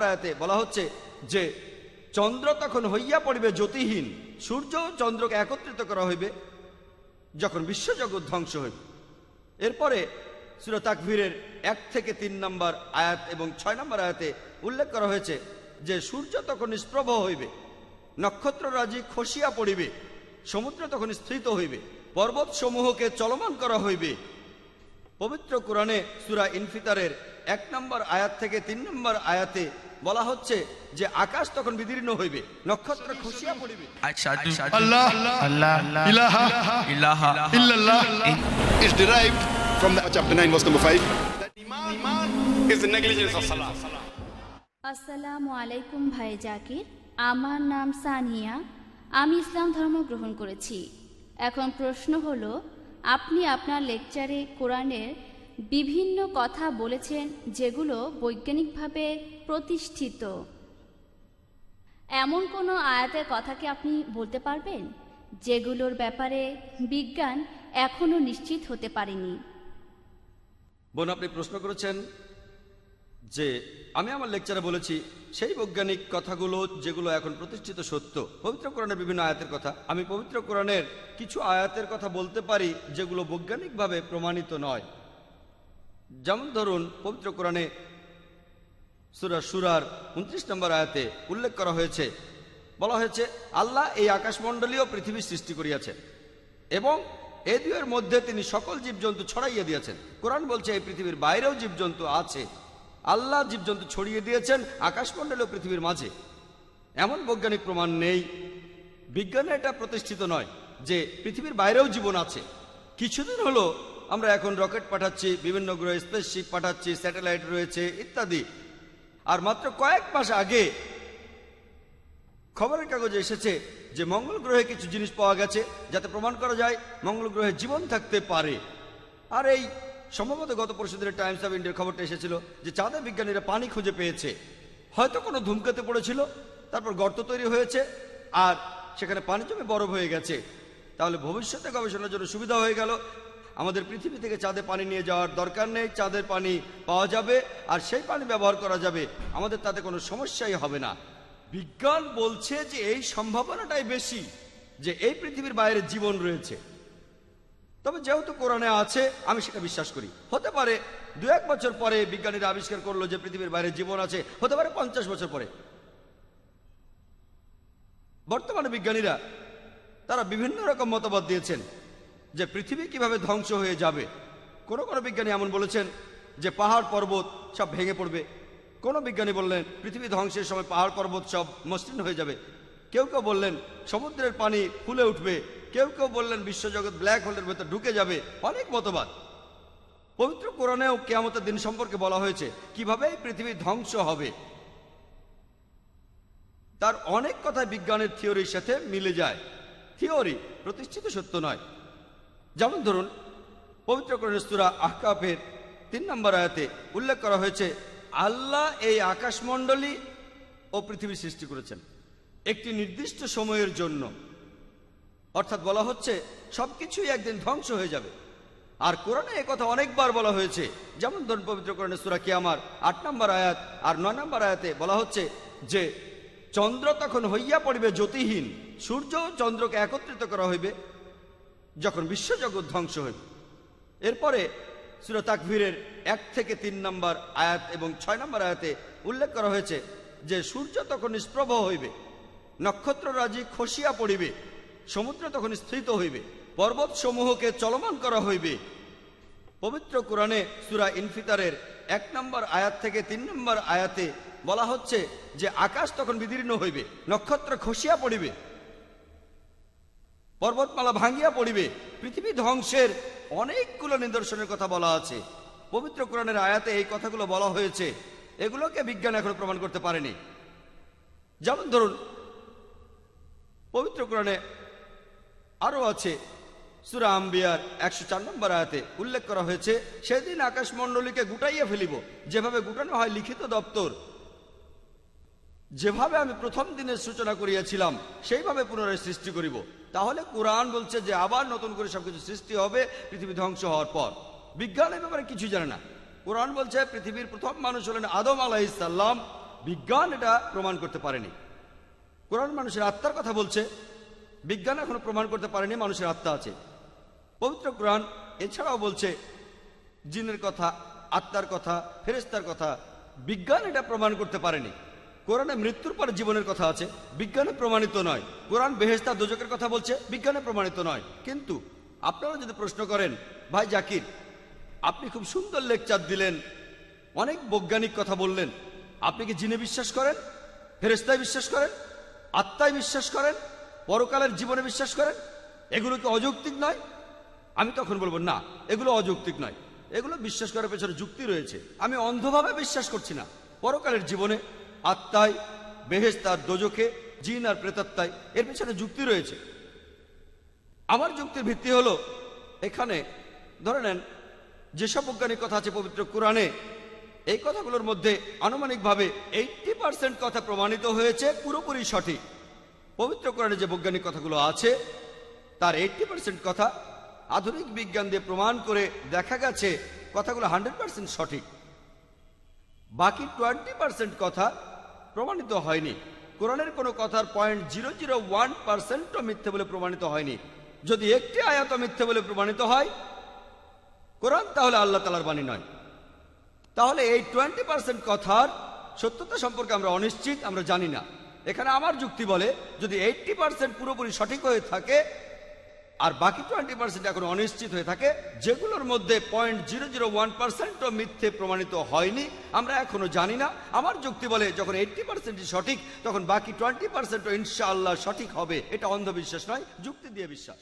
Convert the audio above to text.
আয়াতে বলা হচ্ছে যে চন্দ্র তখন হইয়া পড়িবে জ্যোতিহীন, সূর্য ও চন্দ্রকে একত্রিত করা হইবে যখন বিশ্বজগৎ ধ্বংস হইবে। এরপরে সূরা তাকবীরের 1 থেকে 3 নম্বর আয়াত এবং 6 নম্বর আয়াতে উল্লেখ করা হয়েছে যে সূর্য তখন নিষ্প্রভ হইবে, নক্ষত্ররাজি খসিয়া পড়িবে, সমুদ্র তখন স্থিত হইবে, পর্বত সমূহকে চলমান করা হইবে। পবিত্র কোরআনে সূরা ইনফিতারের 1 নম্বর আয়াত থেকে 3 নম্বর আয়াতে বলা হচ্ছে যে আকাশ তখন বিদীর্ণ হইবে, নক্ষত্র খসিয়া পড়িবে। Allah, ilaha illallah is derived from the chapter 9 verse number 5. That iman is the negligence of salah. আসসালামু আলাইকুম ভাই জাকির, আমার নাম সানিয়া, আমি ইসলাম ধর্ম গ্রহণ করেছি। এখন প্রশ্ন হলো, আপনি আপনার লেকচারে কোরআনের বিভিন্ন কথা বলেছেন যেগুলো বৈজ্ঞানিকভাবে প্রতিষ্ঠিত। এমন কোনো আয়াতের কথা কি আপনি বলতে পারবেন যেগুলোর ব্যাপারে বিজ্ঞান এখনো নিশ্চিত হতে পারেনি? বোন, আপনি প্রশ্ন করেছেন যে আমি আমার লেকচারে বলেছি সেই বৈজ্ঞানিক কথাগুলো যেগুলো এখন প্রতিষ্ঠিত সত্য। পবিত্র কোরআনের বিভিন্ন আয়াতের কথা, আমি পবিত্র কোরআনের কিছু আয়াতের কথা বলতে পারি যেগুলো বৈজ্ঞানিকভাবে প্রমাণিত নয়। যেমন ধরুন, পবিত্র কোরআনে সূরা শুরার 29 নম্বর আয়াতে উল্লেখ করা হয়েছে, বলা হয়েছে আল্লাহ এই আকাশমণ্ডলীয় পৃথিবী সৃষ্টি করিয়াছেন এবং এই দুয়ের মধ্যে তিনি সকল জীবজন্তু ছড়াইয়া দিয়েছেন। কোরআন বলছে এই পৃথিবীর বাইরেও জীবজন্তু আছে, আল্লাহ জীবজন্তু ছড়িয়ে দিয়েছেন আকাশমণ্ডলীয় পৃথিবীর মাঝে। এমন বৈজ্ঞানিক প্রমাণ নেই, বিজ্ঞানে এটা প্রতিষ্ঠিত নয় যে পৃথিবীর বাইরেও জীবন আছে। কিছুদিন হলো আমরা এখন রকেট পাঠাচ্ছি, বিভিন্ন গ্রহে স্পেসশিপ পাঠাচ্ছি, স্যাটেলাইট রয়েছে ইত্যাদি। আর মাত্র কয়েক মাস আগে খবরের কাগজে এসেছে যে মঙ্গল গ্রহে কিছু জিনিস পাওয়া গেছে যাতে প্রমাণ করা যায় মঙ্গল গ্রহে জীবন থাকতে পারে। আর এই সম্ভবত গত পরশুদিনের টাইমস অফ ইন্ডিয়ার খবরটা এসেছিল যে চাঁদে বিজ্ঞানীরা পানি খুঁজে পেয়েছে। হয়তো কোনো ধূমকেতু পড়েছিল, তারপর গর্ত তৈরি হয়েছে আর সেখানে পানি জমে বরফ হয়ে গেছে। তাহলে ভবিষ্যতে গবেষণার জন্য সুবিধা হয়ে গেল, আমাদের পৃথিবী থেকে চাঁদে পানি নিয়ে যাওয়ার দরকার নেই, চাঁদের পানি পাওয়া যাবে আর সেই পানি ব্যবহার করা যাবে, আমাদের তাতে কোনো সমস্যাই হবে না। বিজ্ঞান বলছে যে এই সম্ভাবনাটাই বেশি যে এই পৃথিবীর বাইরে জীবন রয়েছে। তবে যেহেতু কোরআনে আছে আমি সেটা বিশ্বাস করি। হতে পারে 2-1 বছর পরে বিজ্ঞানীরা আবিষ্কার করলো যে পৃথিবীর বাইরে জীবন আছে, হতে পারে 50 বছর পরে। বর্তমানে বিজ্ঞানীরা তারা বিভিন্ন রকম মতবাদ দিয়েছেন যে পৃথিবী কিভাবে ধ্বংস হয়ে যাবে। কোনো কোনো বিজ্ঞানী এমন বলেছেন যে পাহাড় পর্বত সব ভেঙে পড়বে, কোনো বিজ্ঞানী বললেন পৃথিবী ধ্বংসের সময় পাহাড় পর্বত সব মসৃণ হয়ে যাবে, কেউ কেউ বললেন সমুদ্রের পানি ফুলে উঠবে, কেউ কেউ বললেন বিশ্বজগৎ ব্ল্যাক হোলের ভেতর ঢুকে যাবে। অনেক মতবাদ। পবিত্র কোরআনেও কিয়ামতের দিন সম্পর্কে বলা হয়েছে কিভাবে এই পৃথিবী ধ্বংস হবে। তার অনেক কথা বিজ্ঞানের থিওরির সাথে মিলে যায়, থিওরি প্রতিষ্ঠিত সত্য নয়। যেমন ধরুন, পবিত্র কোরআনের সূরা আহকাফের 3 নম্বর আয়াতে উল্লেখ করা হয়েছে আল্লাহ এই আকাশমণ্ডলী ও পৃথিবী সৃষ্টি করেছেন একটি নির্দিষ্ট সময়ের জন্য। অর্থাৎ বলা হচ্ছে সবকিছুই একদিন ধ্বংস হয়ে যাবে। আর কোরআনে একথা অনেকবার বলা হয়েছে। যেমন ধরুন, পবিত্র কোরআনের সূরা কিয়ামার 8 নম্বর আয়াত আর 9 নম্বর আয়াতে বলা হচ্ছে যে চন্দ্র তখন হইয়া পড়িবে জ্যোতিহীন, সূর্য ও চন্দ্রকে একত্রিত করা হইবে যখন বিশ্বজগৎ ধ্বংস হইবে। এরপরে সূরা তাকবীরের 1 থেকে 3 নম্বর আয়াত এবং 6 নম্বর আয়াতে উল্লেখ করা হয়েছে যে সূর্য তখন নিষ্প্রভ হইবে, নক্ষত্ররাজি খসিয়া পড়িবে, সমুদ্র তখন স্থিত হইবে, পর্বত সমূহকে চলমান করা হইবে। পবিত্র কোরআনে সূরা ইনফিতারের 1 নম্বর আয়াত থেকে 3 নম্বর আয়াতে বলা হচ্ছে যে আকাশ তখন বিদীর্ণ হইবে, নক্ষত্র খসিয়া পড়িবে, পর্বতমালা ভাঙ্গিয়া পড়িবে। পৃথিবী ধ্বংসের অনেকগুলো নিদর্শনের কথা বলা আছে। পবিত্র কোরআনের আয়াতে এই কথাগুলো বলা হয়েছে, এগুলোকে বিজ্ঞান এখনো প্রমাণ করতে পারেনি। যেমন ধরুন, পবিত্র কোরআনে আরো আছে সূরা আম্বিয়ার 104 নম্বর আয়াতে উল্লেখ করা হয়েছে সেদিন আকাশমণ্ডলীকে গুটাইয়া ফেলিব, যেভাবে গুটানো হয় লিখিত দপ্তর। যেভাবে আমি প্রথম দিনের সূচনা করিয়াছিলাম সেইভাবে পুনরায় সৃষ্টি করিব। তাহলে কোরআন বলছে যে আবার নতুন করে সবকিছু সৃষ্টি হবে পৃথিবী ধ্বংস হওয়ার পর। বিজ্ঞান এ ব্যাপারে কিছু জানে না। কোরআন বলছে পৃথিবীর প্রথম মানুষ হলেন আদম আলাইহিস সালাম, বিজ্ঞান এটা প্রমাণ করতে পারেনি। কোরআন মানুষের আত্মার কথা বলছে, বিজ্ঞান এখনো প্রমাণ করতে পারেনি মানুষের আত্মা আছে। পবিত্র কোরআন এছাড়াও বলছে জিনের কথা, আত্মার কথা, ফেরেশতার কথা, বিজ্ঞান এটা প্রমাণ করতে পারেনি। কোরআনে মৃত্যুর পরে জীবনের কথা আছে, বিজ্ঞানে প্রমাণিত নয়। কোরআন বেহেশত আর দোজখের কথা বলছে, বিজ্ঞানে প্রমাণিত নয়। কিন্তু আপনারা যদি প্রশ্ন করেন, ভাই জাকির আপনি খুব সুন্দর লেকচার দিলেন, অনেক বৈজ্ঞানিক কথা বললেন, আপনি কি জিনে বিশ্বাস করেন, ফেরেশতায় বিশ্বাস করেন, আত্মায় বিশ্বাস করেন, পরকালের জীবনে বিশ্বাস করেন? এগুলো কি অযৌক্তিক নয়? আমি তখন বলবো না, এগুলো অযৌক্তিক নয়, এগুলো বিশ্বাস করার পেছনে যুক্তি রয়েছে। আমি অন্ধভাবে বিশ্বাস করছি না। পরকালের জীবনে, আত্মায়, বেহেশত আর দোজখে, জিন আর প্রেতাত্মায়, এর পেছনে যুক্তি রয়েছে। আমার যুক্তির ভিত্তি হলো, এখানে ধরে নেন যেসব বৈজ্ঞানিক কথা আছে পবিত্র কোরআনে, এই কথাগুলোর মধ্যে আনুমানিকভাবে 80% কথা প্রমাণিত হয়েছে পুরোপুরি সঠিক। পবিত্র কোরআনে যে বৈজ্ঞানিক কথাগুলো আছে তার 80% কথা আধুনিক বিজ্ঞান দিয়ে প্রমাণ করে দেখা গেছে কথাগুলো 100% সঠিক। বাকি 20% কথা প্রমাণিত হয়নি। কোরআনের কোনো কথার 0.001% মিথ্যে বলে প্রমাণিত হয়নি। যদি একটি আয়াত মিথ্যে বলে প্রমাণিত হয় কোরআন, তাহলে আল্লাহ তাআলার বাণী নয়। তাহলে এই 20% কথার সত্যতা সম্পর্কে আমরা অনিশ্চিত, আমরা জানি না। এখানে আমার যুক্তি বলে, যদি 80% পুরোপুরি সঠিক হয়ে থাকে আর বাকি 20% এখন অনিশ্চিত হয়ে থাকে, যেগুলোর মধ্যে 0.001% মিথ্যে প্রমাণিত হয়নি, আমরা এখনো জানি না। আমার যুক্তি বলে, যখন 80% সঠিক তখন বাকি 20% ইনশাআল্লাহ সঠিক হবে। এটা অন্ধবিশ্বাস নয়, যুক্তি দিয়ে বিশ্বাস।